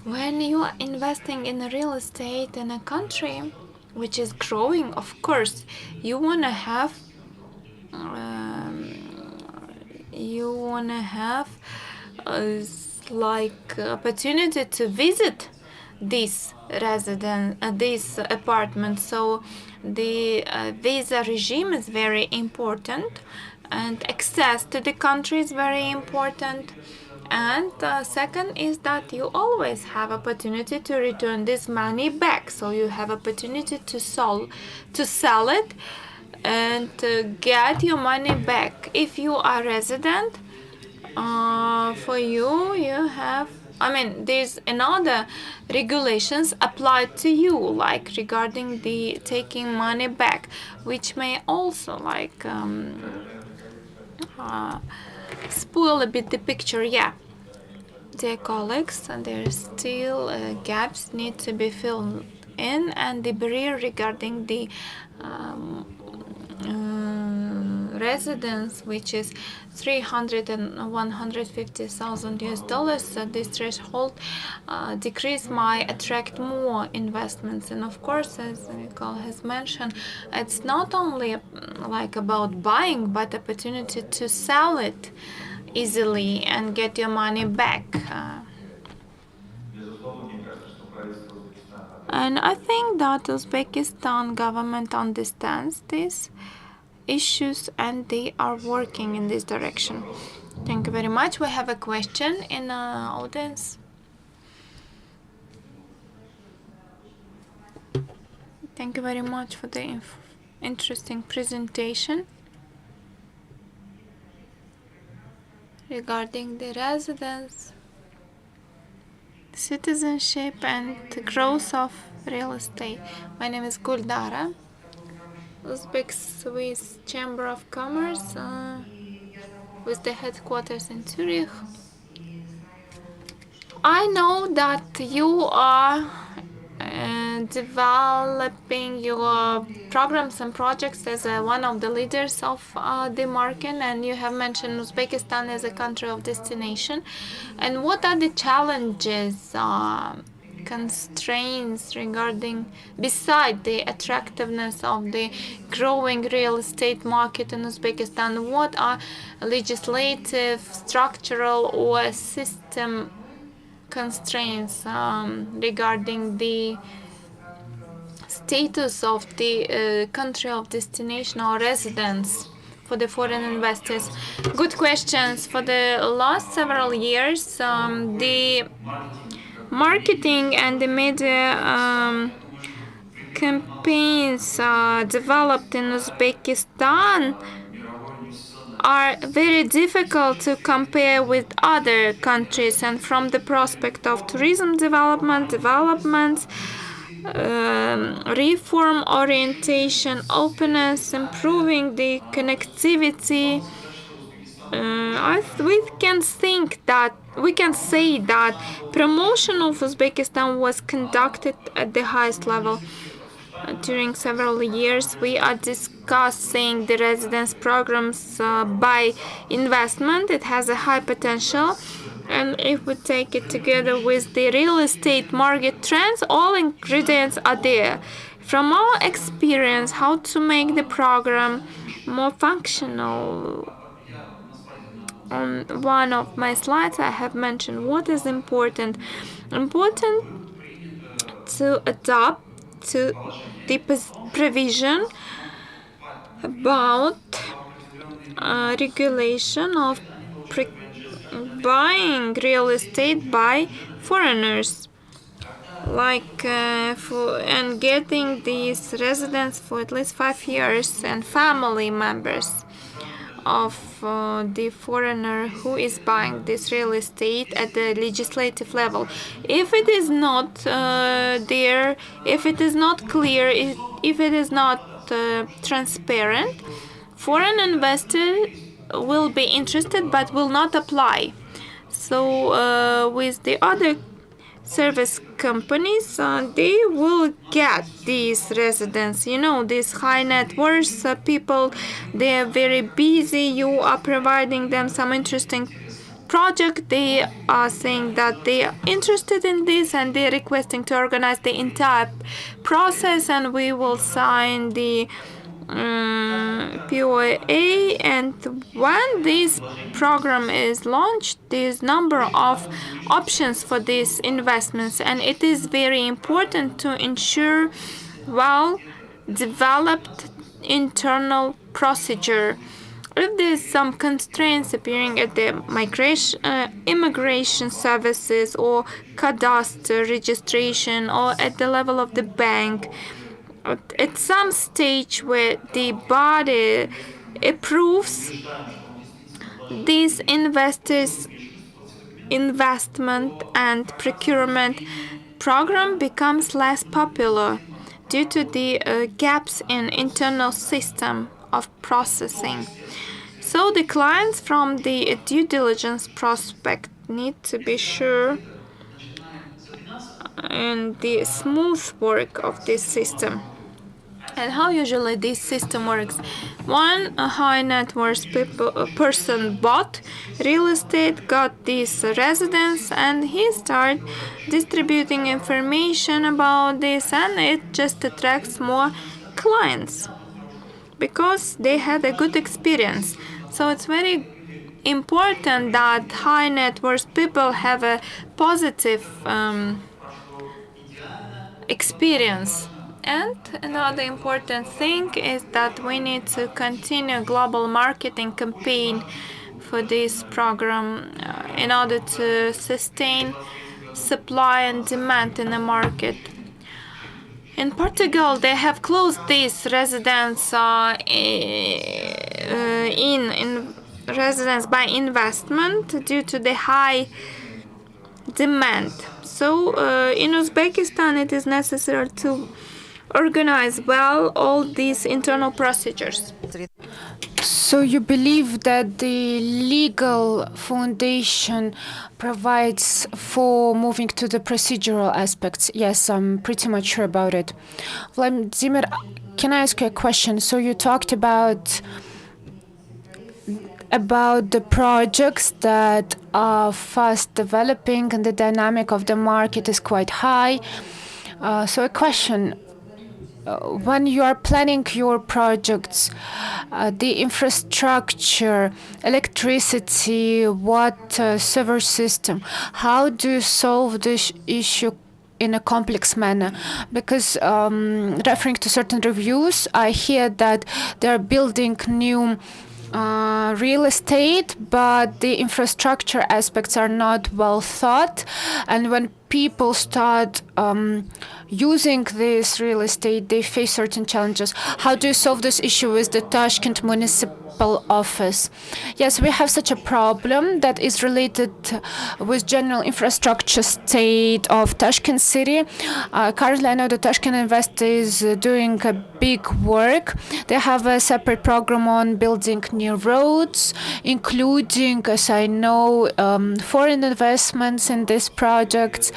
When you are investing in real estate in a country which is growing, of course, you wanna have like opportunity to visit this this apartment. So the visa regime is very important, and access to the country is very important. And second is that you always have opportunity to return this money back. So you have opportunity to sell it and get your money back. If you are resident, for you have, there's another regulations applied to you, like regarding the taking money back, which may also like spoil a bit the picture. Yeah, dear colleagues, there's still gaps need to be filled in, and the barrier regarding the residence, which is 300 and 150,000 US dollars. So this threshold decrease might attract more investments. And of course, as Nicole has mentioned, it's not only like about buying, but opportunity to sell it easily and get your money back. And I think that Uzbekistan government understands this issues and they are working in this direction. Thank you very much. We have a question in the audience. Thank you very much for the interesting presentation regarding the residence, citizenship, and the growth of real estate. My name is Guldara, Uzbek Swiss Chamber of Commerce with the headquarters in Zurich. I know that you are developing your programs and projects as one of the leaders of the market, and you have mentioned Uzbekistan as a country of destination. And what are the challenges, constraints regarding, beside the attractiveness of the growing real estate market in Uzbekistan, what are legislative, structural, or system constraints regarding the status of the country of destination or residence for the foreign investors? Good questions. For the last several years, the marketing and the media campaigns developed in Uzbekistan are very difficult to compare with other countries, and from the prospect of tourism development, reform orientation, openness, improving the connectivity, we can say that promotion of Uzbekistan was conducted at the highest level. During several years, we are discussing the residence programs by investment. It has a high potential, and if we take it together with the real estate market trends, all ingredients are there. From our experience, how to make the program more functional. On one of my slides, I have mentioned what is important. Important to adopt to the provision about regulation of buying real estate by foreigners, like and getting these residents for at least 5 years and family members. of the foreigner who is buying this real estate at the legislative level. If it is not there, if it is not clear, if it is not transparent, foreign investor will be interested but will not apply. So with the other service companies, they will get these residents. You know, these high net worth people, they are very busy. You are providing them some interesting project. They are saying that they are interested in this and they're requesting to organize the entire process, and we will sign the POA. And when this program is launched, there's number of options for these investments, and it is very important to ensure well developed internal procedure. If there's some constraints appearing at the immigration services or cadastre registration or at the level of the bank, at some stage where the body approves these investors' investment and procurement program becomes less popular due to the gaps in internal system of processing. So the clients from the due diligence prospect need to be sure in the smooth work of this system. And how usually this system works? One high net worth person bought real estate, got this residence, and he started distributing information about this, and it just attracts more clients because they had a good experience. So it's very important that high net worth people have a positive experience. And another important thing is that we need to continue global marketing campaign for this program in order to sustain supply and demand in the market. In Portugal, they have closed these residence in residence by investment due to the high demand. So in Uzbekistan, it is necessary to organize well all these internal procedures. So you believe that the legal foundation provides for moving to the procedural aspects? Yes, I'm pretty much sure about it. Vladimir, can I ask you a question? So you talked about the projects that are fast developing and the dynamic of the market is quite high. So a question. When you are planning your projects, the infrastructure, electricity, water, sewer system, how do you solve this issue in a complex manner? Because referring to certain reviews, I hear that they're building new real estate, but the infrastructure aspects are not well thought. And when people start using this real estate, they face certain challenges. How do you solve this issue with the Tashkent Municipal Office? Yes, we have such a problem that is related with general infrastructure state of Tashkent city. Currently, I know the Tashkent Invest is doing a big work. They have a separate program on building new roads, including, as I know, foreign investments in this project.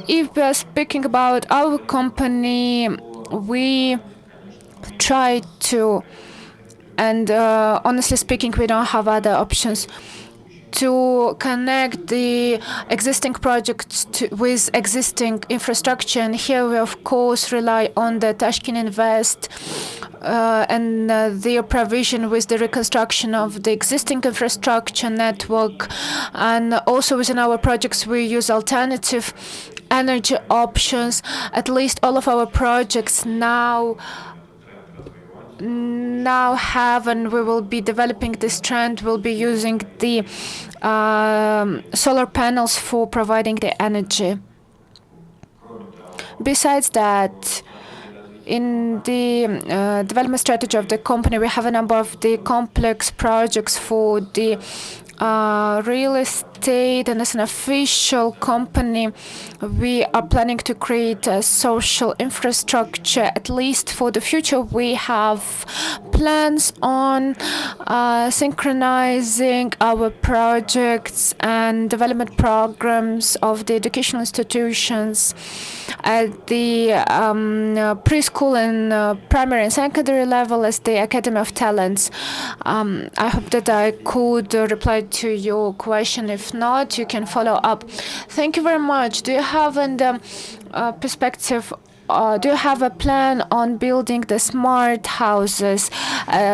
If we are speaking about our company, we try to, and honestly speaking, we don't have other options, to connect the existing projects with existing infrastructure. And here we, of course, rely on the Tashkent Invest and their provision with the reconstruction of the existing infrastructure network. And also within our projects, we use alternative energy options. At least all of our projects now have, and we will be developing this trend, we'll be using the solar panels for providing the energy. Besides that, In the development strategy of the company, we have a number of the complex projects for the real estate, and as an official company, we are planning to create a social infrastructure. At least for the future, we have plans on synchronizing our projects and development programs of the educational institutions at the preschool and primary and secondary level as the Academy of Talents. I hope that I could reply to your question. If not, you can follow up. Thank you very much. Do you have a perspective? Do you have a plan on building the smart houses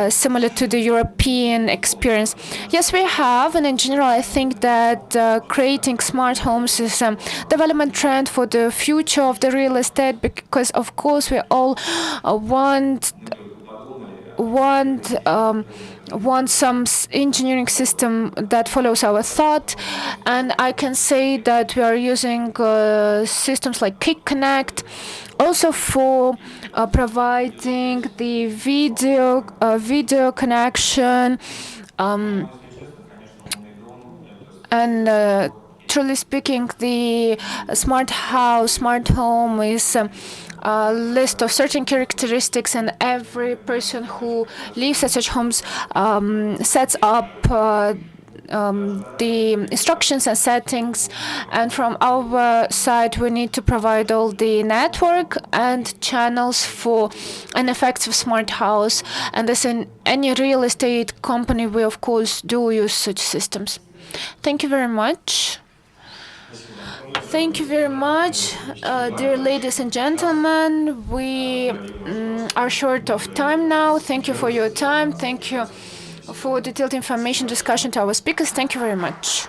similar to the European experience? Yes, we have. And in general, I think that creating smart homes is a development trend for the future of the real estate, because, of course, we all want some engineering system that follows our thought. And I can say that we are using systems like KickConnect also for providing the video connection, and truly speaking, the smart house, smart home is a list of certain characteristics, and every person who lives at such homes sets up the instructions and settings. And from our side, we need to provide all the network and channels for an effective smart house. And as in any real estate company, we of course do use such systems. Thank you very much. Thank you very much, dear ladies and gentlemen. We are short of time now. Thank you for your time. Thank you for detailed information discussion to our speakers. Thank you very much.